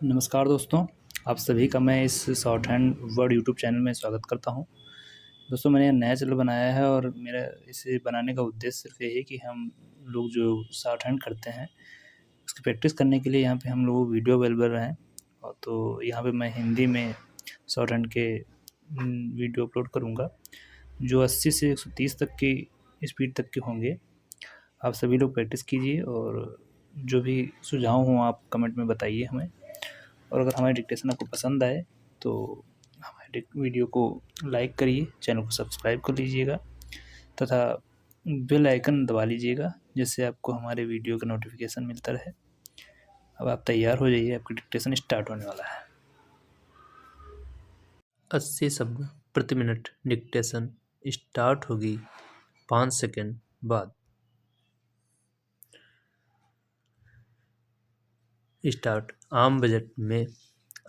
नमस्कार दोस्तों, आप सभी का मैं इस short hand word YouTube channel में स्वागत करता हूं। दोस्तों मैंने नया चैनल बनाया है और मेरा इसे बनाने का उद्देश्य सिर्फ यही है कि हम लोग जो शॉर्ट हैंड करते हैं उसकी प्रैक्टिस करने के लिए यहाँ पे हम लोग वीडियो अवेलेबल हैं। और तो यहाँ पे मैं हिंदी में शॉर्ट हैंड के वीडियो अपलोड करूँगा जो 80 से 130 तक की स्पीड तक के होंगे। आप सभी लोग प्रैक्टिस कीजिए और जो भी सुझाव हों आप कमेंट में बताइए हमें। और अगर हमारी डिक्टेशन आपको पसंद आए तो हमारे वीडियो को लाइक करिए, चैनल को सब्सक्राइब कर लीजिएगा तथा बेल आइकन दबा लीजिएगा जिससे आपको हमारे वीडियो का नोटिफिकेशन मिलता रहे। अब आप तैयार हो जाइए, आपकी डिक्टेशन स्टार्ट होने वाला है। 80 शब्द प्रति मिनट डिक्टेशन स्टार्ट होगी 5 सेकंड बाद। स्टार्ट। आम बजट में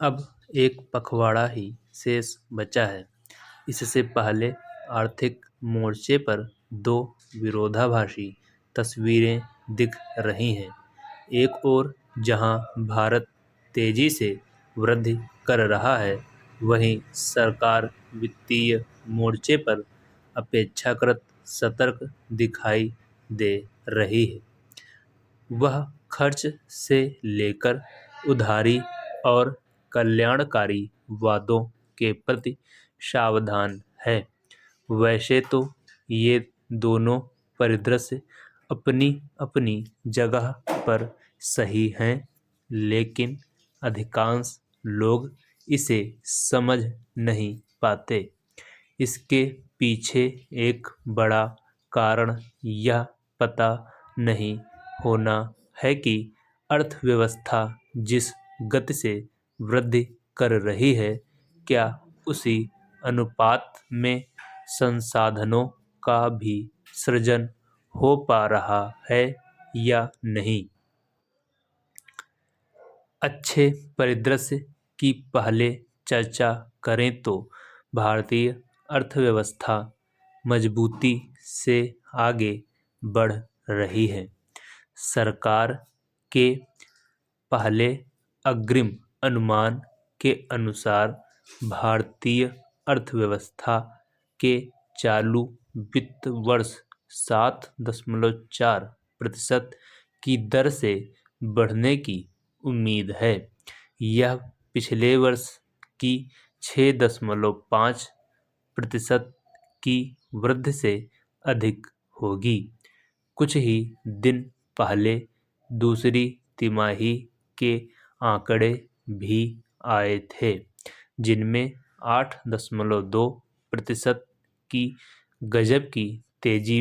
अब एक पखवाड़ा ही शेष बचा है। इससे पहले आर्थिक मोर्चे पर दो विरोधाभासी तस्वीरें दिख रही हैं। एक ओर जहां भारत तेजी से वृद्धि कर रहा है, वहीं सरकार वित्तीय मोर्चे पर अपेक्षाकृत सतर्क दिखाई दे रही है। वह खर्च से लेकर उधारी और कल्याणकारी वादों के प्रति सावधान है। वैसे तो ये दोनों परिदृश्य अपनी अपनी जगह पर सही हैं, लेकिन अधिकांश लोग इसे समझ नहीं पाते। इसके पीछे एक बड़ा कारण यह पता नहीं होना है कि अर्थव्यवस्था जिस गति से वृद्धि कर रही है, क्या उसी अनुपात में संसाधनों का भी सृजन हो पा रहा है या नहीं। अच्छे परिदृश्य की पहले चर्चा करें तो भारतीय अर्थव्यवस्था मजबूती से आगे बढ़ रही है। सरकार के पहले अग्रिम अनुमान के अनुसार भारतीय अर्थव्यवस्था के चालू वित्त वर्ष 7.4% की दर से बढ़ने की उम्मीद है। यह पिछले वर्ष की 6.5% की वृद्धि से अधिक होगी। कुछ ही दिन पहले दूसरी तिमाही के आंकड़े भी आए थे, जिनमें 8.2% की गजब की तेजी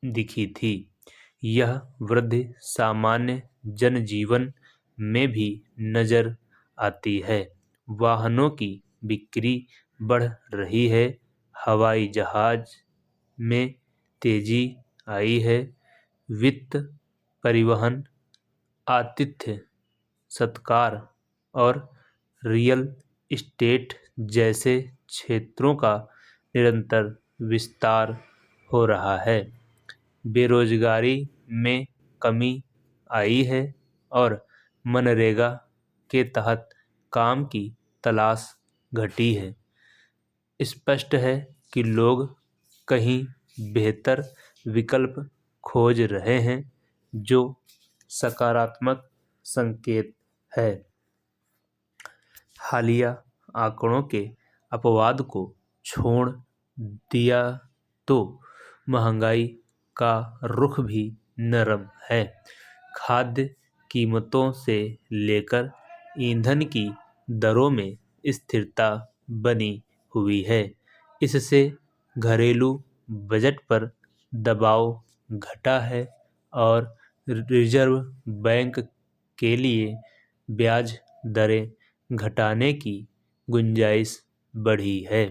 दिखी थी। यह वृद्धि सामान्य जनजीवन में भी नजर आती है। वाहनों की बिक्री बढ़ रही है, हवाई जहाज में तेजी आई है, वित्त, परिवहन, आतिथ्य सत्कार और रियल एस्टेट जैसे क्षेत्रों का निरंतर विस्तार हो रहा है। बेरोजगारी में कमी आई है और मनरेगा के तहत काम की तलाश घटी है। स्पष्ट है कि लोग कहीं बेहतर विकल्प खोज रहे हैं, जो सकारात्मक संकेत है। हालिया आंकड़ों के अपवाद को छोड़ दिया तो महंगाई का रुख भी नरम है। खाद्य कीमतों से लेकर ईंधन की दरों में स्थिरता बनी हुई है। इससे घरेलू बजट पर दबाव घटा है और रिजर्व बैंक के लिए ब्याज दरें घटाने की गुंजाइश बढ़ी है।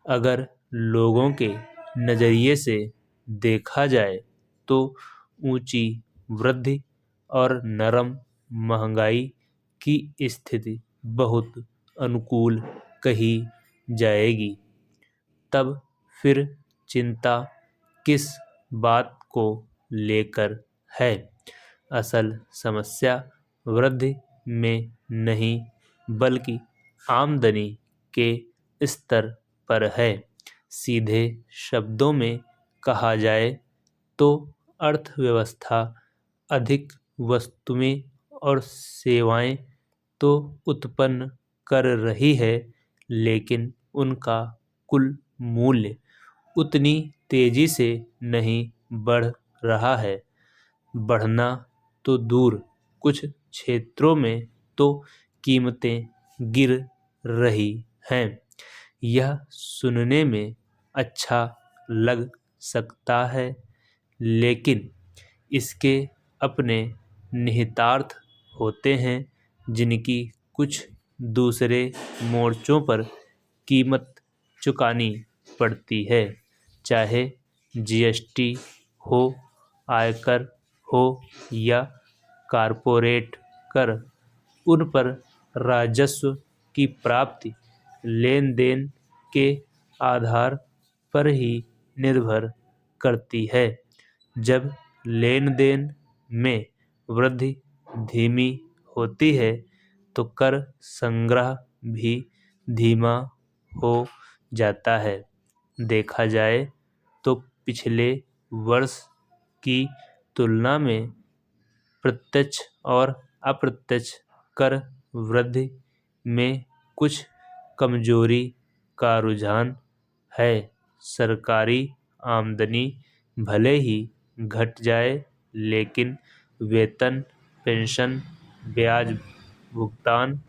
अगर लोगों के नज़रिए से देखा जाए तो ऊंची वृद्धि और नरम महंगाई की स्थिति बहुत अनुकूल कही जाएगी। तब फिर चिंता किस बात को लेकर है? असल समस्या वृद्धि में नहीं बल्कि आमदनी के स्तर पर है। सीधे शब्दों में कहा जाए तो अर्थव्यवस्था अधिक वस्तुएं और सेवाएं तो उत्पन्न कर रही है, लेकिन उनका कुल मूल्य उतनी तेजी से नहीं बढ़ रहा है। बढ़ना तो दूर, कुछ क्षेत्रों में तो कीमतें गिर रही हैं। यह सुनने में अच्छा लग सकता है, लेकिन इसके अपने निहितार्थ होते हैं जिनकी कुछ दूसरे मोर्चों पर कीमत चुकानी पड़ती है। चाहे जीएसटी हो, आयकर हो या कॉरपोरेट कर, उन पर राजस्व की प्राप्ति लेन देन के आधार पर ही निर्भर करती है। जब लेन देन में वृद्धि धीमी होती है तो कर संग्रह भी धीमा हो जाता है। देखा जाए तो पिछले वर्ष की तुलना में प्रत्यक्ष और अप्रत्यक्ष कर वृद्धि में कुछ कमजोरी का रुझान है। सरकारी आमदनी भले ही घट जाए, लेकिन वेतन, पेंशन, ब्याज भुगतान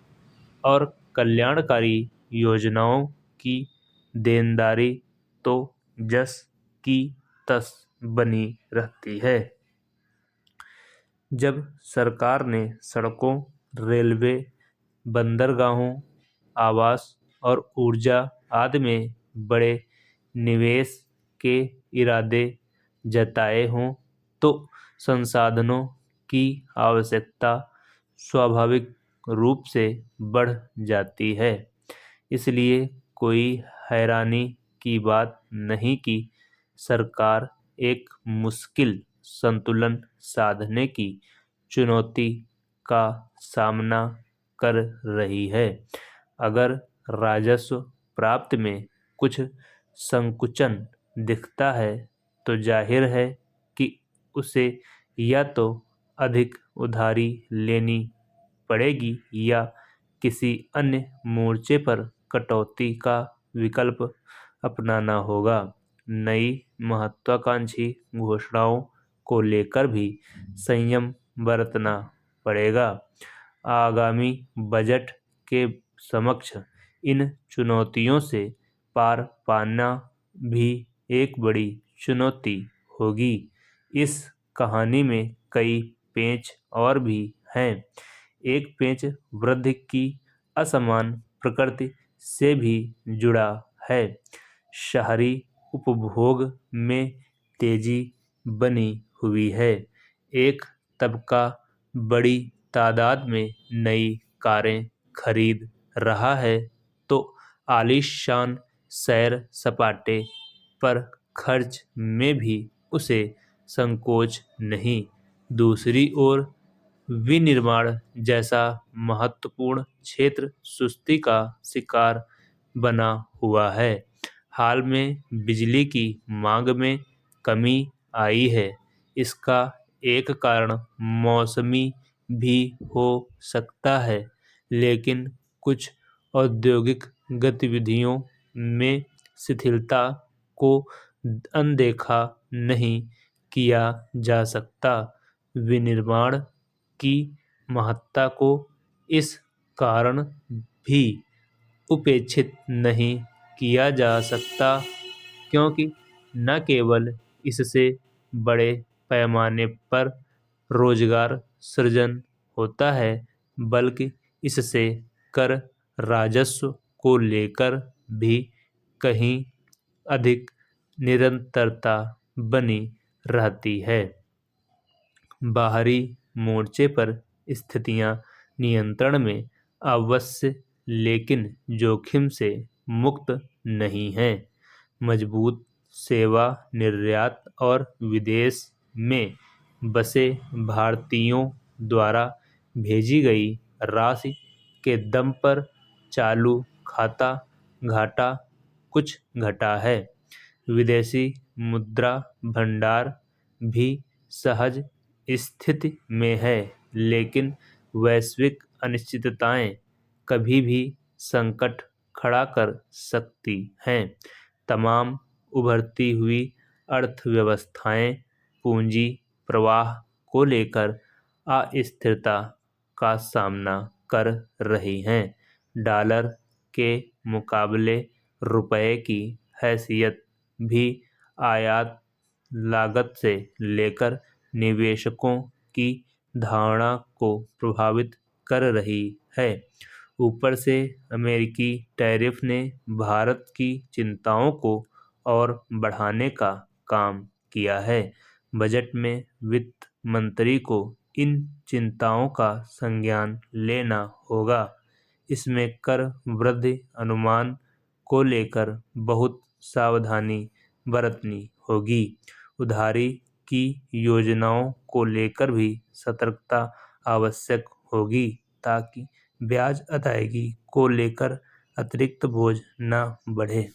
और कल्याणकारी योजनाओं की देनदारी तो जस की तस बनी रहती है। जब सरकार ने सड़कों, रेलवे, बंदरगाहों, आवास और ऊर्जा आदि में बड़े निवेश के इरादे जताए हों, तो संसाधनों की आवश्यकता स्वाभाविक रूप से बढ़ जाती है। इसलिए कोई हैरानी की बात नहीं कि सरकार एक मुश्किल संतुलन साधने की चुनौती का सामना कर रही है। अगर राजस्व प्राप्ति में कुछ संकुचन दिखता है तो जाहिर है कि उसे या तो अधिक उधारी लेनी पड़ेगी या किसी अन्य मोर्चे पर कटौती का विकल्प अपनाना होगा। नई महत्वाकांक्षी घोषणाओं को लेकर भी संयम बरतना पड़ेगा। आगामी बजट के समक्ष इन चुनौतियों से पार पाना भी एक बड़ी चुनौती होगी। इस कहानी में कई पेच और भी हैं। एक पेच वृद्धि की असमान प्रकृति से भी जुड़ा है। शहरी उपभोग में तेजी बनी हुई है। एक तबका बड़ी तादाद में नई कारें खरीद रहा है तो आलीशान सैर सपाटे पर खर्च में भी उसे संकोच नहीं। दूसरी ओर विनिर्माण जैसा महत्वपूर्ण क्षेत्र सुस्ती का शिकार बना हुआ है। हाल में बिजली की मांग में कमी आई है। इसका एक कारण मौसमी भी हो सकता है, लेकिन कुछ औद्योगिक गतिविधियों में शिथिलता को अनदेखा नहीं किया जा सकता। विनिर्माण की महत्ता को इस कारण भी उपेक्षित नहीं किया जा सकता, क्योंकि न केवल इससे बड़े पैमाने पर रोजगार सृजन होता है, बल्कि इससे कर राजस्व को लेकर भी कहीं अधिक निरंतरता बनी रहती है। बाहरी मोर्चे पर स्थितियां नियंत्रण में अवश्य, लेकिन जोखिम से मुक्त नहीं हैं। मजबूत सेवा निर्यात और विदेश में बसे भारतीयों द्वारा भेजी गई राशि के दम पर चालू खाता घाटा कुछ घटा है। विदेशी मुद्रा भंडार भी सहज स्थिति में है, लेकिन वैश्विक अनिश्चितताएं कभी भी संकट खड़ा कर सकती हैं। तमाम उभरती हुई अर्थव्यवस्थाएं पूंजी प्रवाह को लेकर अस्थिरता का सामना कर रही हैं। डॉलर के मुकाबले रुपए की हैसियत भी आयात लागत से लेकर निवेशकों की धारणा को प्रभावित कर रही है। ऊपर से अमेरिकी टैरिफ ने भारत की चिंताओं को और बढ़ाने का काम किया है। बजट में वित्त मंत्री को इन चिंताओं का संज्ञान लेना होगा। इसमें कर वृद्धि अनुमान को लेकर बहुत सावधानी बरतनी होगी। उधारी की योजनाओं को लेकर भी सतर्कता आवश्यक होगी, ताकि ब्याज अदायगी को लेकर अतिरिक्त बोझ न बढ़े।